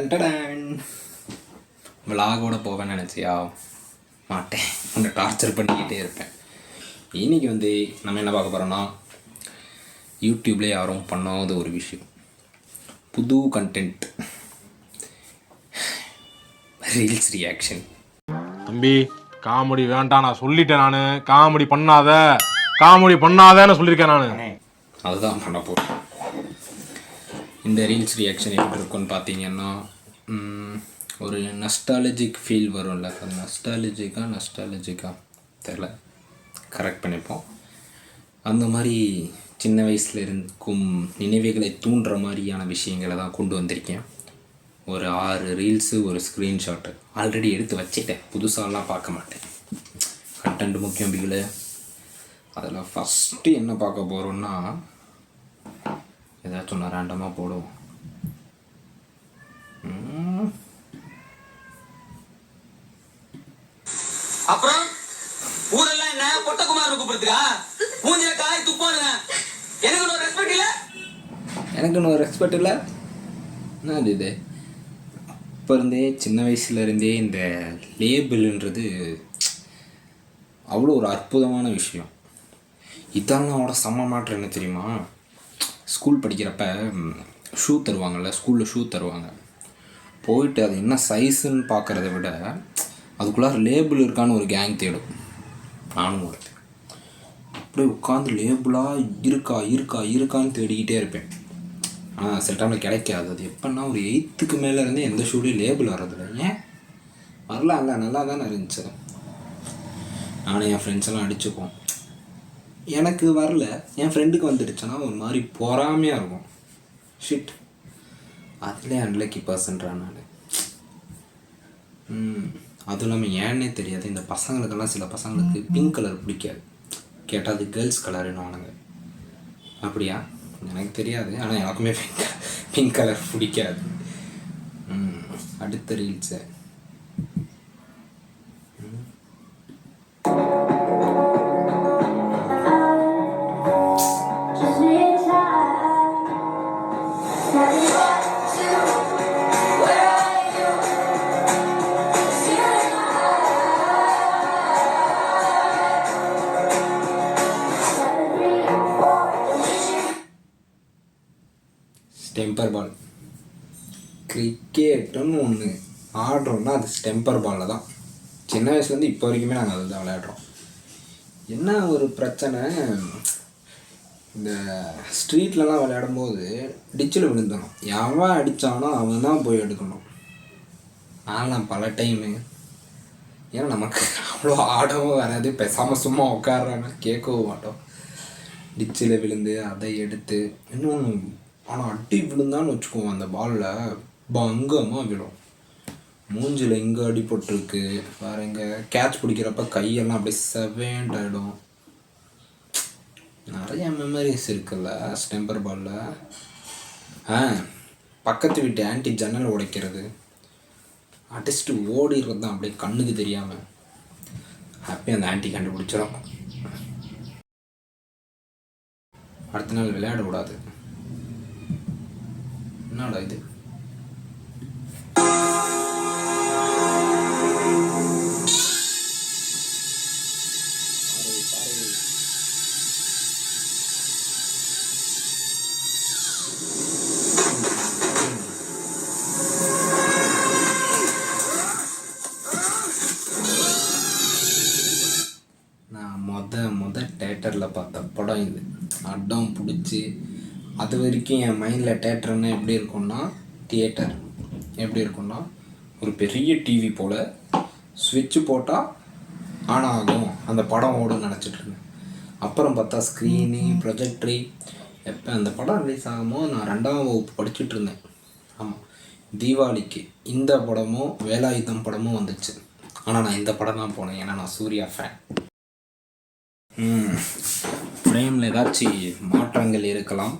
Ton விலாகோட போவேன்னு நினச்சியா? மாட்டேன். உன்னை டார்ச்சர் பண்ணிக்கிட்டே இருப்பேன். இன்றைக்கி நம்ம என்ன பார்க்க போகிறோன்னா, யூடியூப்லேயே யாரும் பண்ணாத ஒரு விஷயம், புது கண்டென்ட், ரீல்ஸ் ரியாக்ஷன். தம்பி காமெடி வேண்டாம், நான் சொல்லிட்டேன். நான் காமெடி பண்ணாதன்னு சொல்லியிருக்கேன். நான் அதுதான் பண்ண போகிறேன். இந்த ரீல்ஸ் ரியாக்ஷன் எப்படி இருக்குன்னு பார்த்தீங்கன்னா, ஒரு நஸ்டாலஜிக் ஃபீல் வரும்ல. அது நஸ்டாலஜிக்கா தெரில, கரெக்ட் பண்ணிப்போம். அந்த மாதிரி சின்ன வயசில் இருக்கும் நினைவுகளை தூண்டுற மாதிரியான விஷயங்களை தான் கொண்டு வந்திருக்கேன். ஒரு 6 ரீல்ஸு, ஒரு ஸ்க்ரீன்ஷாட்டு ஆல்ரெடி எடுத்து வச்சுட்டேன். புதுசாலாம் பார்க்க மாட்டேன். கண்டென்ட் முக்கியம் பிகில். அதில் ஃபஸ்ட்டு என்ன பார்க்க போகிறோன்னா, ஏதாச்சும் நான் ரேண்டமாக போடுவோம். அப்புறம் ஊரெல்லாம் என்ன பொட்டக்குமார் கூப்பிடுறா? மூஞ்சில காய் துப்பானுங்க. எனக்கு ஒரு ரெஸ்பெக்ட் இல்லை. என்ன இது? அப்போ இருந்தே, சின்ன வயசுலேருந்தே இந்த லேபிள்ன்றது அவ்வளோ ஒரு அற்புதமான விஷயம். இதெல்லாம் அவட செம்ம மாற்றம் என்ன தெரியுமா? ஸ்கூல் படிக்கிறப்ப ஷூ தருவாங்கள்ல, ஸ்கூலில் ஷூ தருவாங்க. போயிட்டு அது என்ன சைஸுன்னு பார்க்குறத விட அதுக்குள்ளார லேபிள் இருக்கான்னு ஒரு கேங் தேடும். நானும் ஒருத்தன். அப்படியே உட்காந்து லேபிளாக இருக்கான்னு தேடிக்கிட்டே இருப்பேன். ஆனால் சில டைமில் கிடைக்காது. அது எப்படின்னா, ஒரு 8th மேலே இருந்தே எந்த ஷூலையும் லேபிள் வர்றதில்ல. ஏன் வரலாம்ல, நல்லா தானே இருந்துச்சு. நானும் என் ஃப்ரெண்ட்ஸெல்லாம் அடிச்சுப்போம். எனக்கு வரல, என் ஃப்ரெண்டுக்கு வந்துடுச்சுன்னா ஒரு மாதிரி பொறாமையாக இருக்கும். ஷிட், அதிலே அன்லக்கி பர்சன்றான் நான். அதுவும் இல்லாமல் ஏன்னே தெரியாது, இந்த பசங்களுக்கெல்லாம், சில பசங்களுக்கு பிங்க் கலர் பிடிக்காது. கேட்டால் அது கேர்ள்ஸ் கலருன்னு வானுங்க. அப்படியா? எனக்கு தெரியாது. ஆனால் எனக்குமே பிங்க் கலர் பிடிக்காது. அடுத்த ரீல்ஸை ஸ்டெம்பர் பால். கிரிக்கெட்டுன்னு ஒன்று ஆடுறோன்னா அது ஸ்டெம்பர் பாலில் தான். சின்ன வயசுலேருந்து இப்போ வரைக்குமே நாங்கள் அதில் தான் விளையாடுறோம். என்ன ஒரு பிரச்சனை, இந்த ஸ்ட்ரீட்லலாம் விளையாடும்போது டிச்சில் விழுந்துடும். எவன் அடித்தானோ அவன் தான் போய் எடுக்கணும். ஆனால் பல டைமு, ஏன்னா நமக்கு அவ்வளோ ஆடவும் வராது, பேசாமல் சும்மா உட்காடுறாங்க, கேட்கவும் மாட்டோம். டிச்சில் விழுந்து அதை எடுத்து, இன்னொன்று, ஆனால் அடி விழுந்தான்னு வச்சுக்குவோம், அந்த பாலில் பங்கமாக விழும். மூஞ்சில் இங்கே அடிபட்டுருக்கு வேறு. இங்கே கேட்ச் பிடிக்கிறப்ப கையெல்லாம் அப்படியே செவேண்டாயிடும். நிறைய மெமரிஸ் இருக்குல்ல ஸ்டெம்பர் பாலில். பக்கத்து வீட்டு ஆன்ட்டி ஜன்னல் உடைக்கிறது, அடிச்சுட்டு ஓடிடுறது தான் அப்படியே கண்ணுக்கு தெரியாமல். ஹாப்பியாக அந்த ஆன்ட்டி கண்டுபிடிச்சிடும். அடுத்த நாள் விளையாட விடாது. என்னடா இது? நான் முத தேட்டரில் பார்த்த படம் இது. அடம் பிடிச்சி, அது வரைக்கும் என் மைண்டில் தேட்டர்னா எப்படி இருக்கும்னா, தியேட்டர் எப்படி இருக்கும்னா, ஒரு பெரிய டிவி போல் ஸ்விட்சு போட்டால் ஆன் ஆகும், அந்த படம் ஓடுன்னு நினச்சிட்ருந்தேன். அப்புறம் பார்த்தா ஸ்க்ரீனு, ப்ரொஜெக்டரி. எப்போ அந்த படம் ரிலீஸ் ஆகுமோ நான் 2ஆம் வகுப்பு படிச்சுட்டு இருந்தேன். ஆமாம், தீபாவளிக்கு இந்த படமும் வேலாயுதம் படமும் வந்துச்சு. ஆனால் நான் இந்த படம் தான் போனேன், ஏன்னா நான் சூர்யா ஃபேன். ஃப்ரேமில் ஏதாச்சும் மாற்றங்கள் இருக்கலாம்.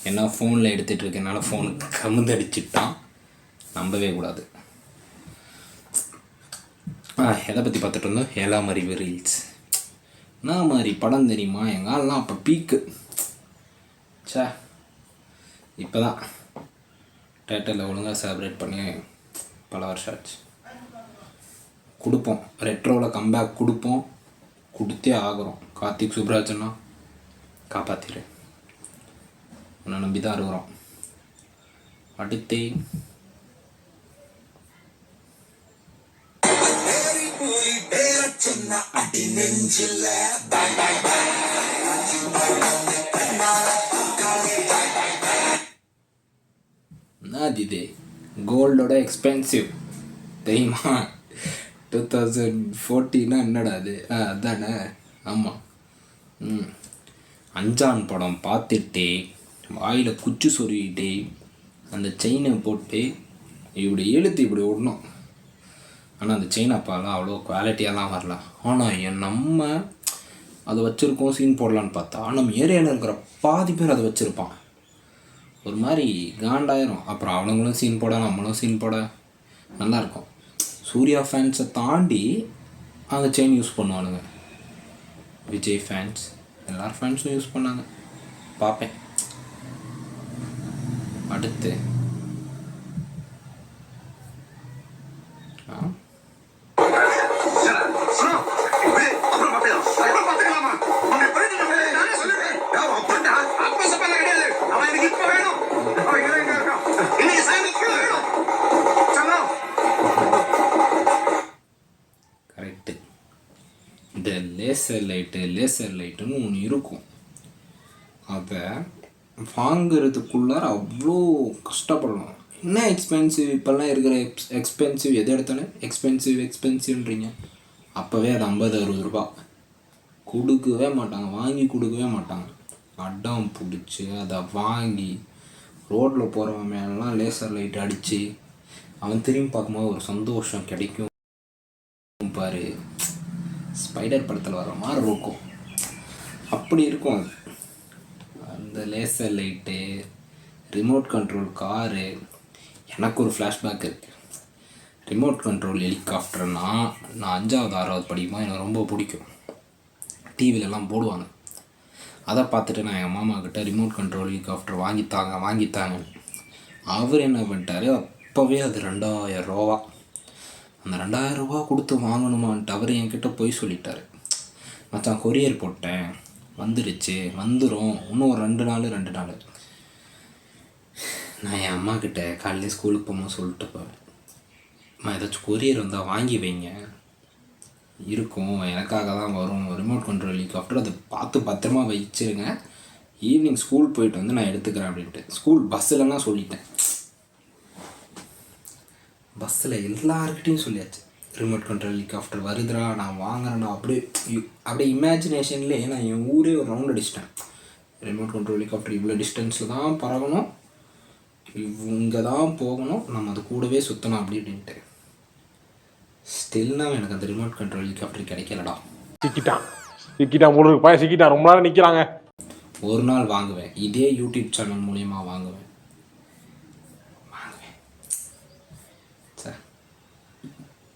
ஏன்னா ஃபோனில் எடுத்துகிட்டு இருக்கனால ஃபோன் கமுந்தடிச்சிட்டான், நம்பவே கூடாது. எதை பற்றி பார்த்துட்டு இருந்தோம்? 7ஆம் அறிவு ரீல்ஸ். நான் மாதிரி படம் தெரியுமா? எங்கள் ஆள்லாம் அப்போ பீக்கு. சே, இப்போ தான் தேட்டரில் ஒழுங்காக செலிப்ரேட் பண்ணி பல வருஷம் ஆச்சு. கொடுப்போம், ரெட்ரோவில் கம்பேக் கொடுப்போம், கொடுத்தே ஆகிறோம். கார்த்திக் சுப்ராஜன்னா காப்பாற்றிடு, உன்னை நம்பி தான் இருக்கிறோம். அடுத்தே என்னது இது? கோல்டோட எக்ஸ்பென்சிவ் தெரியுமா? 2014 என்னடா அது? அதானே, ஆமாம். அஞ்சான் படம் பார்த்துட்டு வாயில் குச்சி சொருகிட்டு அந்த செயினை போட்டு இப்படி இழுத்து இப்படி விடணும். ஆனால் அந்த செயின் அப்பாலாம் அவ்வளோ குவாலிட்டியெல்லாம் வரல. ஆனால் நம்ம அதை வச்சுருக்கோம், சீன் போடலான்னு பார்த்தா நம்ம ஏரியாவில் இருக்கிற பாதி பேர் அதை வச்சுருப்பான். ஒரு மாதிரி காண்டாயிரும். அப்புறம் அவனுங்களும் சீன் போட, நம்மளும் சீன் போட நல்லாயிருக்கும். சூர்யா ஃபேன்ஸை தாண்டி அந்த செயின் யூஸ் பண்ணுவானுங்க. விஜய் ஃபேன்ஸ் எல்லார் ஃபேன்ஸும் யூஸ் பண்ணாங்க, பார்ப்பேன். அடுத்து கரெக்டு. இந்த லேசர் லைட்டுன்னு ஒன்று இருக்கும். அதை வாங்கிறதுக்குள்ளார அவ்வளோ கஷ்டப்படணும். என்ன எக்ஸ்பென்சிவ் இப்போல்லாம் இருக்கிற எக்ஸ்பென்சிவ், எது எடுத்தாலும் எக்ஸ்பென்சிவ்ன்றீங்க. அப்போவே அது 50-60 ரூபா. கொடுக்கவே மாட்டாங்க, வாங்கி கொடுக்கவே மாட்டாங்க. அடம் பிடிச்சி அதை வாங்கி ரோட்டில் போகிறவன் மேலாம் லேசர் லைட் அடித்து அவன் திரும்பி பார்க்கும்போது ஒரு சந்தோஷம் கிடைக்கும் பாரு. ஸ்பைடர் படத்தில் வர மாதிரி இருக்கும், அப்படி இருக்கும் அது. அந்த laser light, remote control car. எனக்கு ஒரு ஃப்ளாஷ்பேக் இருக்குது. ரிமோட் கண்ட்ரோல் ஹெலிகாப்டர்னால் நான் 5வது 6வது படிக்கும்போது எனக்கு ரொம்ப பிடிக்கும். டிவிலெலாம் போடுவாங்க. அதை பார்த்துட்டு நான் எங்கள் மாமா கிட்டே ரிமோட் கண்ட்ரோல் ஹெலிகாப்டர் வாங்கித்தாங்க. அவர் என்ன பண்ணிட்டார், அப்போவே அது 2000 ரூபா. அந்த 2000 ரூபா கொடுத்து வாங்கணுமான்ட்டு அவர் என்கிட்ட போய் சொல்லிட்டார். மச்சான் கொரியர் போட்டேன், வந்துடுச்சு, வந்துடும், இன்னும் ஒரு 2 நாள். நான் என் அம்மா கிட்டே காலையில் ஸ்கூலுக்கு போகும்போது சொல்லிட்டு போவேன், அம்மா ஏதாச்சும் கொரியர் வந்தால் வாங்கி வைங்க, இருக்கும், எனக்காக தான் வரும் ரிமோட் கண்ட்ரோல் ஹெலிகாப்டர், அதை பார்த்து பத்திரமா வச்சிருங்க, ஈவினிங் ஸ்கூல் போயிட்டு வந்து நான் எடுத்துக்கிறேன் அப்படின்ட்டு. ஸ்கூல் பஸ்ஸிலலாம் சொல்லிட்டேன். பஸ்ஸில் எல்லாருக்கிட்டையும் சொல்லியாச்சு, ரிமோட் கண்ட்ரோல் ஹெலிகாப்டர் வருதுடா, நான் வாங்குறேன்னா. அப்படியே இமேஜினேஷன்லேயே நான் என் ஊரே ஒரு ரவுண்ட் அடிச்சிட்டேன். ரிமோட் கண்ட்ரோல் ஹெலிகாப்டர் இவ்வளோ டிஸ்டன்ஸில் தான் பறக்கணும், இங்கே தான் போகணும், நம்ம அது கூடவே சுற்றணும் அப்படின்ட்டு. ஸ்டில்னா எனக்கு அந்த ரிமோட் கண்ட்ரோல் ஹெலிகாப்டர் கிடைக்கலடா. சிக்கிட்டான் முழுக்கு பாய சிக்கிட்டான், ரொம்ப நேரம் நிற்கிறாங்க. ஒரு நாள் வாங்குவேன், இதே யூடியூப் சேனல் மூலியமாக வாங்குவேன். சார்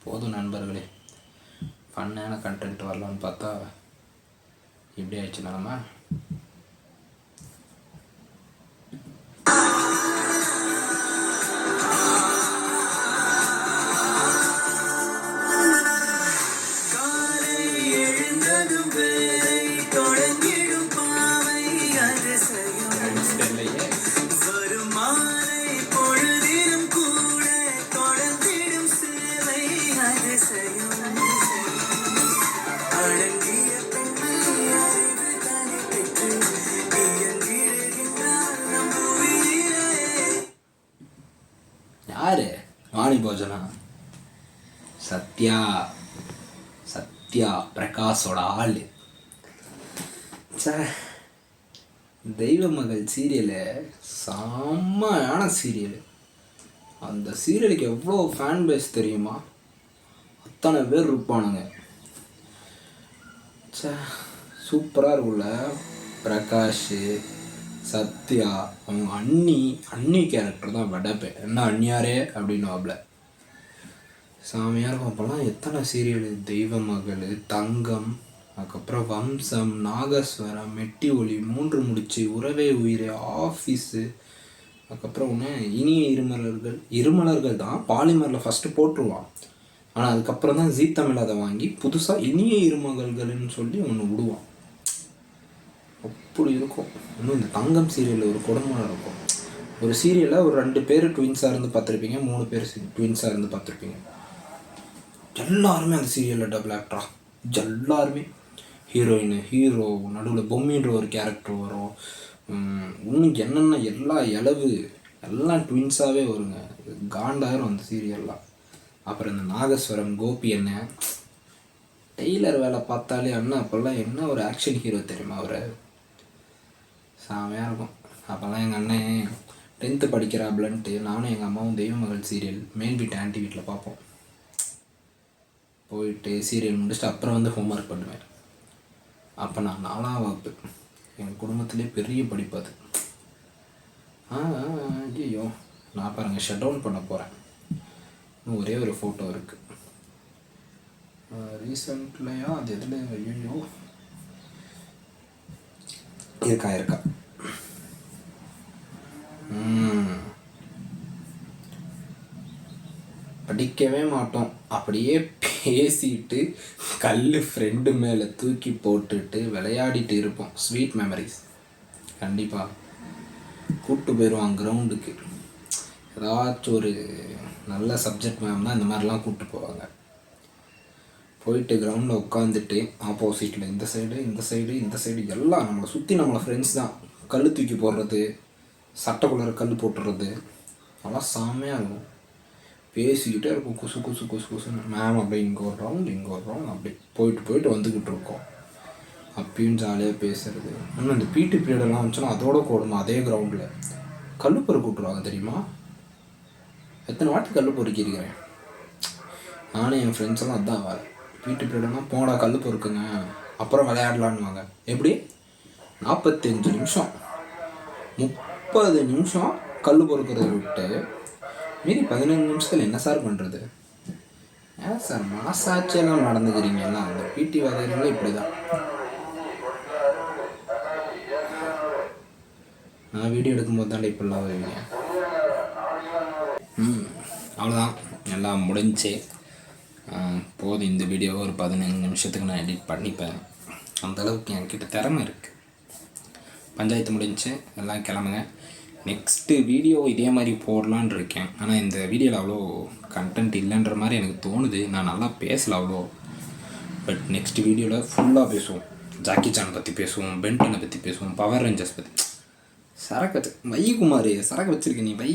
போதும் நண்பர்களே, ஃபன்னான கண்டென்ட் வரலான்னு பார்த்தா இப்படி ஆயிடுச்சு நிலமா. யாரு வாணி போஜனா? சத்யா பிரகாஷோட ஆள். தெய்வ மகள் சீரியலு செம்மையான சீரியலு. அந்த சீரியலுக்கு எவ்வளோ ஃபேன் பேஸ் தெரியுமா? அத்தனை பேர் இருப்பானுங்க. சூப்பராக இருக்குல்ல. பிரகாஷ், சத்யா, அவங்க அண்ணி கேரக்டர் தான் வெடப்பேன். என்ன அண்ணியாரே அப்படின்னுவாப்ல. சாமியாக இருக்கும். அப்போல்லாம் எத்தனை சீரியல், தெய்வ மகள், தங்கம், அதுக்கப்புறம் வம்சம், நாகஸ்வரம், மெட்டி ஒளி, 3 முடிச்சு, உறவே உயிரே, ஆஃபீஸு, அதுக்கப்புறம் ஒன்று இனிய இருமலர்கள் தான் பாலிமரில் ஃபஸ்ட்டு போட்டுருவான். ஆனால் அதுக்கப்புறம் தான் ஜீ தமிழ் அதை வாங்கி புதுசாக இனிய இருமகள்கள்னு சொல்லி ஒன்று விடுவான். அப்படி இருக்கும். இன்னும் இந்த தங்கம் சீரியலில் ஒரு கொடுமை இருக்கும். ஒரு சீரியலில் ஒரு 2 பேர் ட்வின்ஸாக இருந்து பார்த்துருப்பீங்க, 3 பேர் ட்வின்ஸாக இருந்து பார்த்துருப்பீங்க. எல்லாருமே அந்த சீரியலில் டபுள் ஆக்டரா, எல்லாருமே ஹீரோயின், ஹீரோ, நடுவில் பொம்மின்ற ஒரு கேரக்டர் வரும். இன்னும் என்னென்ன எல்லா எல்லாம் ட்வின்ஸாகவே வருங்க. காண்டாயிரம் அந்த சீரியல்லாம். அப்புறம் இந்த நாகஸ்வரம் கோபி அண்ணன் டெய்லர் வேலை பார்த்தாலே அண்ணன் அப்போல்லாம் என்ன ஒரு ஆக்ஷன் ஹீரோ தெரியுமா அவர், செமையாக இருக்கும். அப்போல்லாம் எங்கள் அண்ணன் 10th படிக்கிறாப்லன்ட்டு நானும் எங்கள் அம்மாவும் தெய்வமகள் சீரியல் மேல் வீட்டு ஆண்டி வீட்டில் பார்ப்போம். போயிட்டு சீரியல் முடிச்சுட்டு அப்புறம் வந்து ஹோம்ஒர்க் பண்ணுவேன். அப்போ நான் 4ஆம் வகுப்பு. எங்கள் குடும்பத்திலே பெரிய படிப்பு அது. ஐயோ நான் பாருங்கள் ஷட் டவுன் பண்ண போகிறேன். இன்னும் ஒரே ஒரு ஃபோட்டோ இருக்குது ரீசெண்ட்லையா, அது எதில், ஐயோ இருக்கா படிக்கவே மாட்டோம், அப்படியே பேசிட்டு கல் ஃப்ரெண்டு மேலே தூக்கி போட்டுட்டு விளையாடிட்டு இருப்போம். Sweet memories. கண்டிப்பாக கூப்பிட்டு போயிடுவான் கிரவுண்டுக்கு. ஏதாச்சும் ஒரு நல்ல சப்ஜெக்ட் மேம் தான் இந்த மாதிரிலாம் கூப்பிட்டு போவாங்க. போயிட்டு கிரவுண்டில் உட்காந்துட்டு ஆப்போசிட்டில் இந்த சைடு எல்லாம் நம்மளை சுற்றி நம்மளை ஃப்ரெண்ட்ஸ் தான். கல் தூக்கி போடுறது, சட்டைக்குள்ளார கல் போட்டுறது, அதெல்லாம் செம்மையாக இருக்கும். பேசிக்கிட்டே இருக்கும் குசுன்னு. மேம் அப்படியே இங்கே ஒரு ரவுண்ட் அப்படி போயிட்டு வந்துக்கிட்டு இருக்கோம். அப்பயும் ஜாலியாக பேசுறது. இன்னும் இந்த பிடி பீரியடெல்லாம் வந்துச்சுன்னா அதோட கூடணும். அதே கிரவுண்டில் கல் பொறுக்க விட்ருவாங்க தெரியுமா. எத்தனை வாட்டி கல் பொறுக்கிருக்கிறேன் நானும் என் ஃப்ரெண்ட்ஸெல்லாம். அதுதான் வேலை. பிடி பீரியடெல்லாம் போடா கல் பொறுக்குங்க, அப்புறம் விளையாடலான்னுவாங்க. எப்படி 45 நிமிஷம் 30 நிமிஷம் கல் பொறுக்கிறத விட்டு மீறி 15 நிமிஷத்தில் என்ன சார் பண்ணுறது? ஏன் சார் மனசாட்சியெல்லாம் நடந்துக்கிறீங்கன்னா அந்த பிடி வகைகளும் இப்படி தான். நான் வீடியோ எடுக்கும்போது தான் இப்படிலாம் வருவீங்க. அவ்வளோதான், எல்லாம் முடிஞ்சு போதும். இந்த வீடியோவை ஒரு 15 நிமிஷத்துக்கு நான் எடிட் பண்ணிப்பேன். அந்தளவுக்கு என்கிட்ட திறமை இருக்குது. பஞ்சாயத்து முடிஞ்சு எல்லாம் கிளம்புங்க. நெக்ஸ்ட்டு வீடியோ இதே மாதிரி போடலான் இருக்கேன். ஆனால் இந்த வீடியோவில் அவ்வளோ கண்டென்ட் இல்லைன்ற மாதிரி எனக்கு தோணுது. நான் நல்லா பேசலை அவ்வளோ. பட் நெக்ஸ்ட் வீடியோவில் ஃபுல்லாக பேசுவோம். ஜாக்கி சான் பற்றி பேசுவோம், பென்டனை பற்றி பேசுவோம், பவர் ரேஞ்சர்ஸ் பற்றி. சரக்கு வை குமார், சரக்கு வச்சுருக்க நீ வை.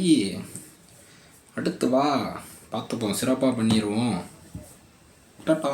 அடுத்து வா பார்த்துப்போம், சிறப்பாக பண்ணிடுவோம். டாட்டா.